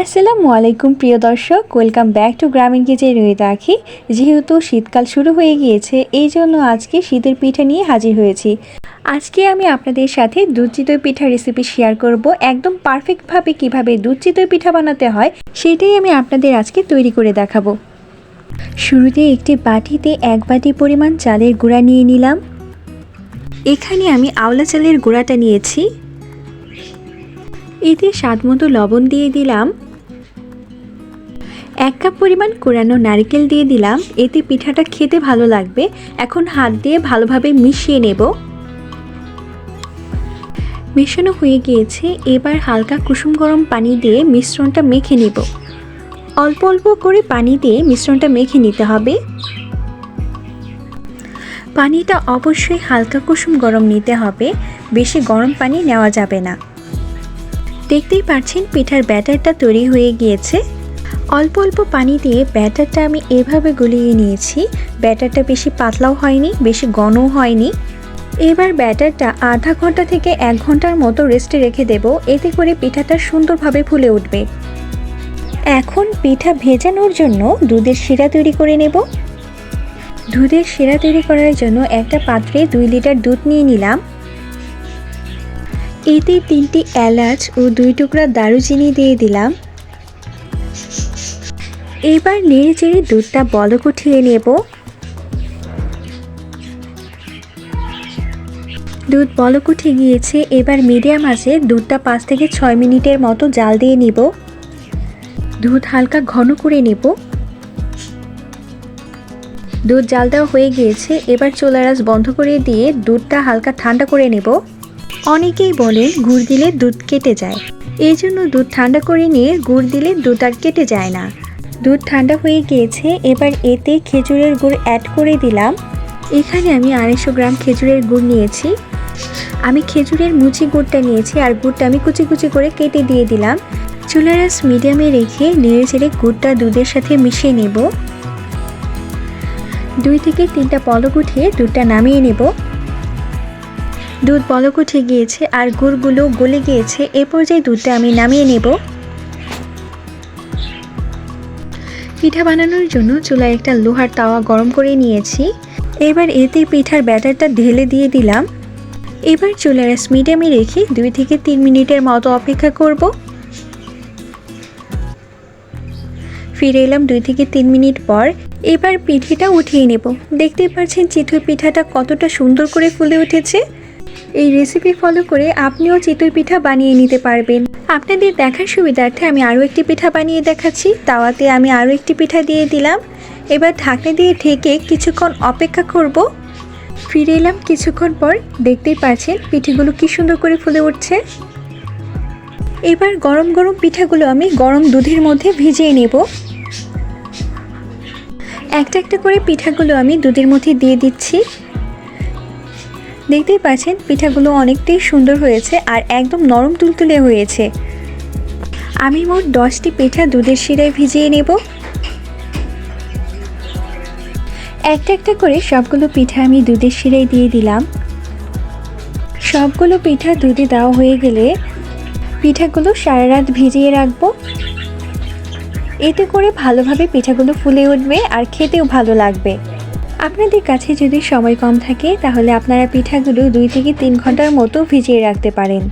আসসালামু আলাইকুম প্রিয় দর্শক, ওয়েলকাম ব্যাক টু গ্রামীণ কিচেন উইথ আখি। যেহেতু শীতকাল শুরু হয়ে গিয়েছে, এই জন্য আজকে শীতের পিঠা নিয়ে হাজির হয়েছি। আজকে আমি আপনাদের সাথে দুধ চিতই পিঠার রেসিপি শেয়ার করব। একদম পারফেক্টভাবে কিভাবে দুধ চিতই পিঠা বানাতে হয় সেটাই আমি আপনাদের আজকে তৈরি করে দেখাবো। শুরুতে একটি বাটিতে 1 বাটি পরিমাণ চালের গুঁড়া নিয়ে নিলাম। এখানে আমি আওলা চালের গুঁড়াটা নিয়েছি। এতে স্বাদমতো লবণ দিয়ে দিলাম। 1 কাপ পরিমাণ কোরানো নারকেল দিয়ে দিলাম। এতে পিঠাটা খেতে ভালো লাগবে। এখন হাত দিয়ে ভালোভাবে মিশিয়ে নেব। মেশানো হয়ে গিয়েছে। এবার হালকা কুসুম গরম পানি দিয়ে মিশ্রণটা মেখে নেব। অল্প অল্প করে পানি দিয়ে মিশ্রণটা মেখে নিতে হবে। পানিটা অবশ্যই হালকা কুসুম গরম নিতে হবে, বেশি গরম পানি নেওয়া যাবে না। দেখতেই পাচ্ছেন পিঠার ব্যাটারটা তৈরি হয়ে গিয়েছে। অল্প অল্প পানি দিয়ে ব্যাটারটা আমি এভাবে গুলিয়ে নিয়েছি। ব্যাটারটা বেশি পাতলাও হয়নি, বেশি ঘনও হয়নি। এবার ব্যাটারটা আধা ঘন্টা থেকে 1 ঘন্টার মতো রেস্টে রেখে দেব। এতে করে পিঠাটা সুন্দরভাবে ফুলে উঠবে। এখন পিঠা ভেজানোর জন্য দুধের শিরা তৈরি করে নেব। দুধের শিরা তৈরি করার জন্য একটা পাত্রে 2 লিটার দুধ নিয়ে নিলাম। এতে 3টি এলাচ ও 2 টুকরা দারুচিনি দিয়ে দিলাম। এবার নেড়ে চেড়ে দুধটা বলক উঠিয়ে নেব। দুধ বলক উঠে গিয়েছে। এবার মিডিয়াম আঁচে দুধটা 5 থেকে 6 মিনিটের মতো জাল দিয়ে নিব। দুধ হালকা ঘন করে নেব। দুধ জাল দেওয়া হয়ে গিয়েছে। এবার চুলার আঁচ বন্ধ করে দিয়ে দুধটা হালকা ঠান্ডা করে নেব। অনেকেই বলেন গুড় দিলে দুধ কেটে যায়, এই জন্য দুধ ঠান্ডা করে নিয়ে গুড় দিলে দুধ আর কেটে যায় না। দুধ ঠান্ডা হয়ে গিয়েছে। এবার এতে খেজুরের গুড় অ্যাড করে দিলাম। এখানে আমি 250 গ্রাম খেজুরের গুড় নিয়েছি। আমি খেজুরের মুচি গুড়টা নিয়েছি, আর গুড়টা আমি কুচি কুচি করে কেটে দিয়ে দিলাম। চুলার আঁচ মিডিয়ামে রেখে নেড়ে চেড়ে গুড়টা দুধের সাথে মিশিয়ে নেব। 2 থেকে 3টা বলক উঠিয়ে দুধটা নামিয়ে নেব। দুধ বলক উঠে গিয়েছে আর গুড়গুলো গলে গিয়েছে। এ পর্যায়ে দুধটা আমি নামিয়ে নেব। পিঠা বানানোর জন্য চুলায় একটা লোহার তাওয়া গরম করে নিয়েছি। এবার এতে পিঠার ব্যাটারটা ঢেলে দিয়ে দিলাম। এবার চুলার আঁচ মিডিয়ামে রেখে 2 থেকে 3 মিনিটের মতো অপেক্ষা করব। ফিরে এলাম 2 থেকে 3 মিনিট পর। এবার পিঠাটা উঠিয়ে নেব। দেখতেই পাচ্ছেন চিতই পিঠাটা কতটা সুন্দর করে ফুলে উঠেছে। এই রেসিপি ফলো করে আপনিও চিতই পিঠা বানিয়ে নিতে পারবেন। আপনাদের দেখার সুবিধার্থে আমি আরও একটি পিঠা বানিয়ে দেখাচ্ছি। তাওয়াতে আমি আরও একটি পিঠা দিয়ে দিলাম। এবার ঢাকনা দিয়ে ঢেকে কিছুক্ষণ অপেক্ষা করব। ফিরে এলাম কিছুক্ষণ পর। দেখতেই পাচ্ছেন পিঠাগুলো কি সুন্দর করে ফুলে উঠছে। এবার গরম গরম পিঠাগুলো আমি গরম দুধের মধ্যে ভিজিয়ে নেব। একটা একটা করে পিঠাগুলো আমি দুধের মধ্যে দিয়ে দিচ্ছি। দেখতেই পাচ্ছেন পিঠাগুলো অনেকটাই সুন্দর হয়েছে আর একদম নরম তুলতুলে হয়েছে। আমি মোট 10টি পিঠা দুধের শিরায় ভিজিয়ে নেব। একটা একটা করে সবগুলো পিঠা আমি দুধের শিরায় দিয়ে দিলাম। সবগুলো পিঠা দুধে দেওয়া হয়ে গেলে পিঠাগুলো সারা রাত ভিজিয়ে রাখবো। এতে করে ভালোভাবে পিঠাগুলো ফুলে উঠবে আর খেতেও ভালো লাগবে। আপনাদের কাছে যদি সময় কম থাকে তাহলে আপনারা পিঠাগুলো 2 থেকে 3 ঘন্টার মতো ভিজিয়ে রাখতে পারেন।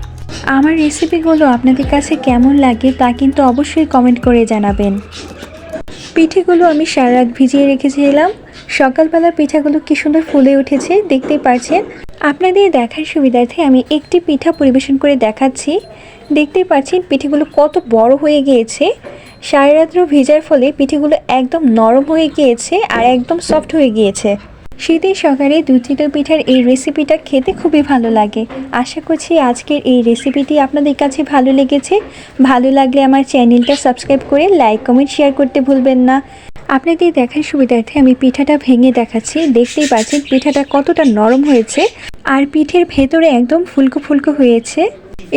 আমার রেসিপিগুলো আপনাদের কাছে কেমন লাগে তা কিন্তু অবশ্যই কমেন্ট করে জানাবেন। পিঠেগুলো আমি সারা রাত ভিজিয়ে রেখেছিলাম। সকালবেলা পিঠাগুলো কি সুন্দর ফুলে উঠেছে দেখতেই পাচ্ছেন। আপনাদের দেখার সুবিধার্থে আমি একটি পিঠা পরিবেশন করে দেখাচ্ছি। দেখতেই পাচ্ছেন পিঠেগুলো কত বড় হয়ে গিয়েছে। সারা রাত্র ভেজার ফলে পিঠেগুলো একদম নরম হয়ে গিয়েছে আর একদম সফট হয়ে গিয়েছে। শীতের সকালে দুধ চিতই পিঠার এই রেসিপিটা খেতে খুবই ভালো লাগে। আশা করছি আজকের এই রেসিপিটি আপনাদের কাছে ভালো লেগেছে। ভালো লাগলে আমার চ্যানেলটা সাবস্ক্রাইব করে লাইক কমেন্ট শেয়ার করতে ভুলবেন না। আপনাদের দেখার সুবিধার্থে আমি পিঠাটা ভেঙে দেখাচ্ছি। দেখতেই পাচ্ছেন পিঠাটা কতটা নরম হয়েছে আর পিঠের ভেতরে একদম ফুলকো ফুলকো হয়েছে।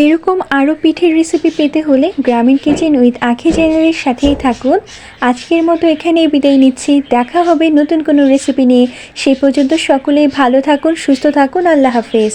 এরকম আরও পিঠের রেসিপি পেতে হলে গ্রামীণ কিচেন উইথ আখি চ্যানেলের সাথেই থাকুন। আজকের মতো এখানেই বিদায় নিচ্ছি। দেখা হবে নতুন কোনো রেসিপি নিয়ে। সেই পর্যন্ত সকলেই ভালো থাকুন, সুস্থ থাকুন। আল্লাহ হাফেজ।